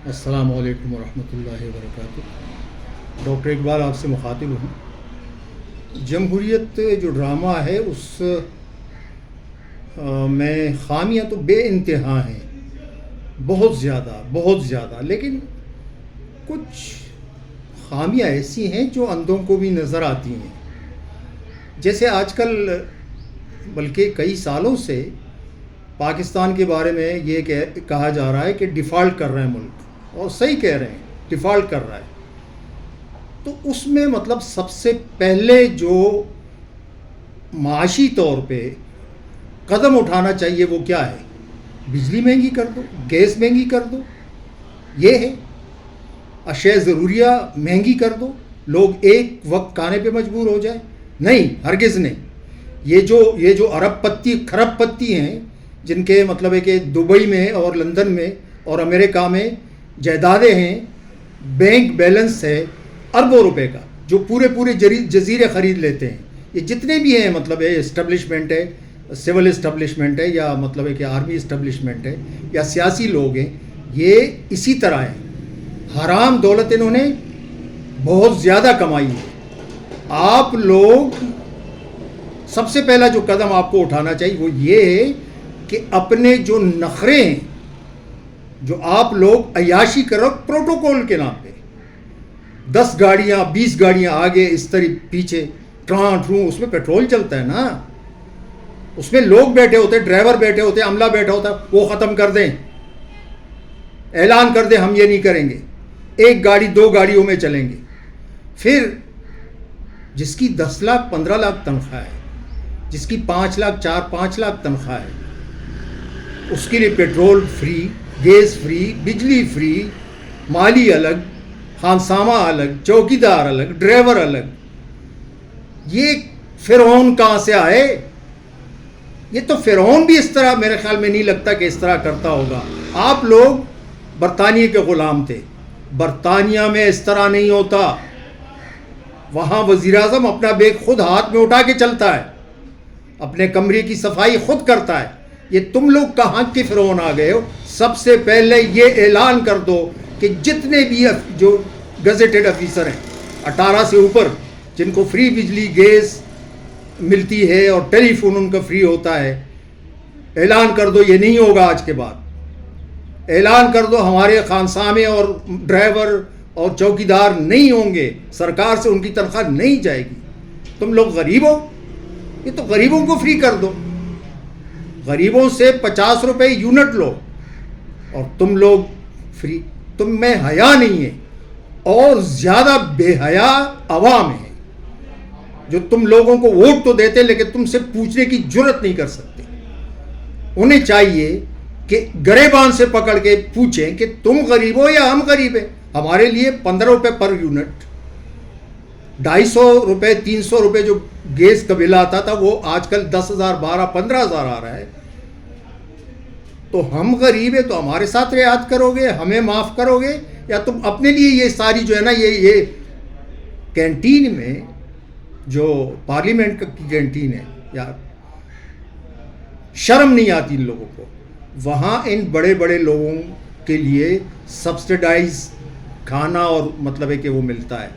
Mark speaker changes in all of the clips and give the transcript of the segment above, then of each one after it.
Speaker 1: السلام علیکم ورحمۃ اللہ وبرکاتہ۔ ڈاکٹر اقبال آپ سے مخاطب ہوں۔ جمہوریت جو ڈرامہ ہے اس میں خامیاں تو بے انتہا ہیں، بہت زیادہ، لیکن کچھ خامیاں ایسی ہیں جو اندھوں کو بھی نظر آتی ہیں۔ جیسے آج کل بلکہ کئی سالوں سے پاکستان کے بارے میں یہ کہا جا رہا ہے کہ ڈیفالٹ کر رہے ہیں ملک، اور صحیح کہہ رہے ہیں، ڈیفالٹ کر رہا ہے۔ تو اس میں مطلب سب سے پہلے جو معاشی طور پہ قدم اٹھانا چاہیے وہ کیا ہے؟ بجلی مہنگی کر دو، گیس مہنگی کر دو، یہ ہے۔ اشیاء ضروریہ مہنگی کر دو، لوگ ایک وقت کھانے پہ مجبور ہو جائیں؟ نہیں، ہرگز نہیں۔ یہ جو ارب پتی کھرب پتی ہیں، جن کے مطلب ہے کہ دبئی میں اور لندن میں اور امریکہ میں جائیدادیں ہیں، بینک بیلنس ہے اربوں روپے کا، جو پورے جزیرے خرید لیتے ہیں۔ یہ جتنے بھی ہیں مطلب ہے اسٹیبلشمنٹ ہے، سول اسٹیبلشمنٹ ہے، یا مطلب ہے کہ آرمی اسٹیبلشمنٹ ہے، یا سیاسی لوگ ہیں، یہ اسی طرح ہیں۔ حرام دولت انہوں نے بہت زیادہ کمائی ہے۔ آپ لوگ سب سے پہلا جو قدم آپ کو اٹھانا چاہیے وہ یہ ہے کہ اپنے جو نخرے ہیں، جو آپ لوگ عیاشی کرو پروٹوکول کے نام پہ، 10 گاڑیاں 20 گاڑیاں آگے اس طرح پیچھے ٹروں، اس میں پیٹرول چلتا ہے نا، اس میں لوگ بیٹھے ہوتے، ڈرائیور بیٹھے ہوتے، عملہ بیٹھا ہوتا، وہ ختم کر دیں، اعلان کر دیں ہم یہ نہیں کریں گے، 1 گاڑی 2 گاڑیوں میں چلیں گے۔ پھر جس کی 10 لاکھ 15 لاکھ تنخواہ ہے، جس کی 5 لاکھ 4-5 لاکھ تنخواہ ہے، اس کے لیے پیٹرول فری، گیس فری، بجلی فری، مالی الگ، خانسامہ الگ، چوکیدار الگ، ڈرائیور الگ۔ یہ فرعون کہاں سے آئے؟ یہ تو فرعون بھی اس طرح میرے خیال میں نہیں لگتا کہ اس طرح کرتا ہوگا۔ آپ لوگ برطانیہ کے غلام تھے، برطانیہ میں اس طرح نہیں ہوتا۔ وہاں وزیر اعظم اپنا بیگ خود ہاتھ میں اٹھا کے چلتا ہے، اپنے کمرے کی صفائی خود کرتا ہے۔ یہ تم لوگ کہاں کے فرعون آ گئے ہو؟ سب سے پہلے یہ اعلان کر دو کہ جتنے بھی جو گزیٹڈ افیسر ہیں 18 سے اوپر، جن کو فری بجلی گیس ملتی ہے اور ٹیلی فون ان کا فری ہوتا ہے، اعلان کر دو یہ نہیں ہوگا آج کے بعد۔ اعلان کر دو ہمارے خانسامے اور ڈرائیور اور چوکیدار نہیں ہوں گے، سرکار سے ان کی تنخواہ نہیں جائے گی۔ تم لوگ غریب ہو، یہ تو غریبوں کو فری کر دو، غریبوں سے 50 روپے یونٹ لو اور تم لوگ فری۔ تم میں حیا نہیں ہے، اور زیادہ بے حیا عوام ہے جو تم لوگوں کو ووٹ تو دیتے لیکن تم سے پوچھنے کی جرت نہیں کر سکتے۔ انہیں چاہیے کہ گریبان سے پکڑ کے پوچھیں کہ تم غریب ہو یا ہم غریب ہیں۔ ہمارے لیے 15 روپے پر یونٹ، 250 روپے 300 روپے جو گیس کا بل آتا تھا وہ آج کل 10,000 12,000 15,000 آ رہا ہے۔ تو ہم غریب ہیں تو ہمارے ساتھ رعایت کرو گے، ہمیں معاف کرو گے، یا تم اپنے لیے یہ ساری جو ہے نا یہ کینٹین میں جو پارلیمنٹ کی کینٹین ہے، یا شرم نہیں آتی ان لوگوں کو؟ وہاں ان بڑے بڑے لوگوں کے لیے سبسڈائز کھانا اور مطلب ہے کہ وہ ملتا ہے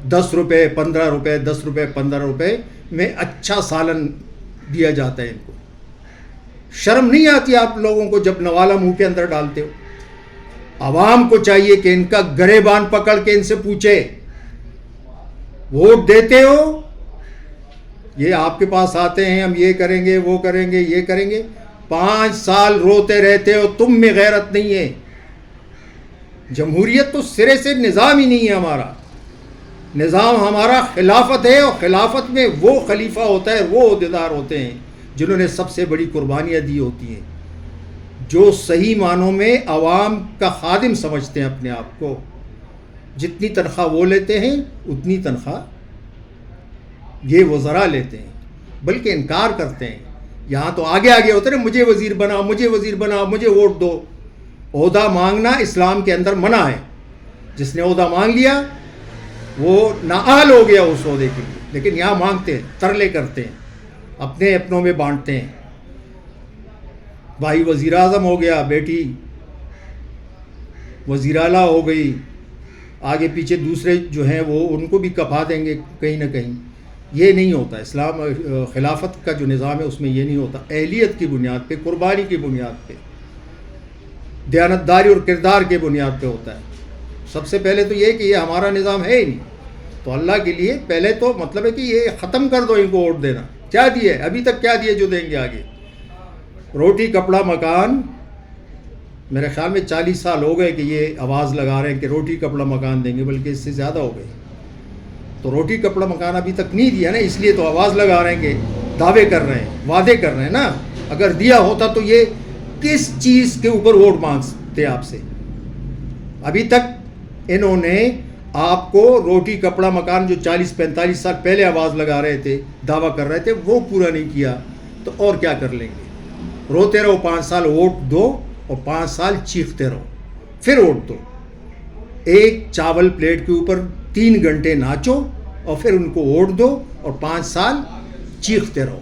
Speaker 1: 10 روپے 15 روپے 10 روپے 15 روپے میں اچھا سالن دیا جاتا ہے ان کو۔ شرم نہیں آتی آپ لوگوں کو جب نوالا منہ کے اندر ڈالتے ہو؟ عوام کو چاہیے کہ ان کا گریبان پکڑ کے ان سے پوچھے، ووٹ دیتے ہو؟ یہ آپ کے پاس آتے ہیں ہم یہ کریں گے وہ کریں گے یہ کریں گے، 5 سال روتے رہتے ہو، تم میں غیرت نہیں ہے۔ جمہوریت تو سرے سے نظام ہی نہیں ہے ہمارا، نظام ہمارا خلافت ہے، اور خلافت میں وہ خلیفہ ہوتا ہے، وہ عہدیدار ہوتے ہیں جنہوں نے سب سے بڑی قربانیاں دی ہوتی ہیں، جو صحیح معنوں میں عوام کا خادم سمجھتے ہیں اپنے آپ کو۔ جتنی تنخواہ وہ لیتے ہیں اتنی تنخواہ یہ وزراء لیتے ہیں، بلکہ انکار کرتے ہیں۔ یہاں تو آگے ہوتے ہیں، مجھے وزیر بناؤ، مجھے وزیر بناؤ، مجھے ووٹ دو۔ عہدہ مانگنا اسلام کے اندر منع ہے۔ جس نے عہدہ مانگ لیا وہ نااہل ہو گیا اس عہدے کے لیے، لیکن یہاں مانگتے ہیں، ترلے کرتے ہیں، اپنے اپنوں میں بانٹتے ہیں۔ بھائی وزیر اعظم ہو گیا، بیٹی وزیر اعلیٰ ہو گئی، آگے پیچھے دوسرے جو ہیں وہ ان کو بھی کپا دیں گے کہیں نہ کہیں. یہ نہیں ہوتا. اسلام خلافت کا جو نظام ہے اس میں یہ نہیں ہوتا. اہلیت کی بنیاد پہ، قربانی کی بنیاد پہ، دیانتداری اور کردار کے بنیاد پہ ہوتا ہے. سب سے پہلے تو یہ کہ یہ ہمارا نظام ہے ہی نہیں، تو اللہ کے لیے پہلے تو مطلب ہے کہ یہ ختم کر دو ان کو ووٹ دینا. کیا دیے ابھی تک، کیا دیے جو دیں گے آگے؟ روٹی کپڑا مکان. میرے خیال میں 40 سال ہو گئے کہ یہ آواز لگا رہے ہیں کہ روٹی کپڑا مکان دیں گے، بلکہ اس سے زیادہ ہو گئے. تو روٹی کپڑا مکان ابھی تک نہیں دیا نا، اس لیے تو آواز لگا رہے ہیں کہ دعوے کر رہے ہیں، وعدے کر رہے ہیں نا. اگر دیا ہوتا تو یہ کس چیز کے اوپر ووٹ مانگتے آپ سے؟ ابھی تک انہوں نے آپ کو روٹی کپڑا مکان جو 40-45 سال پہلے آواز لگا رہے تھے، دعویٰ کر رہے تھے، وہ پورا نہیں کیا، تو اور کیا کر لیں گے؟ روتے رہو 5 سال، ووٹ دو، اور 5 سال چیختے رہو، پھر ووٹ دو. ایک چاول پلیٹ کے اوپر 3 گھنٹے ناچو اور پھر ان کو ووٹ دو اور 5 سال چیختے رہو.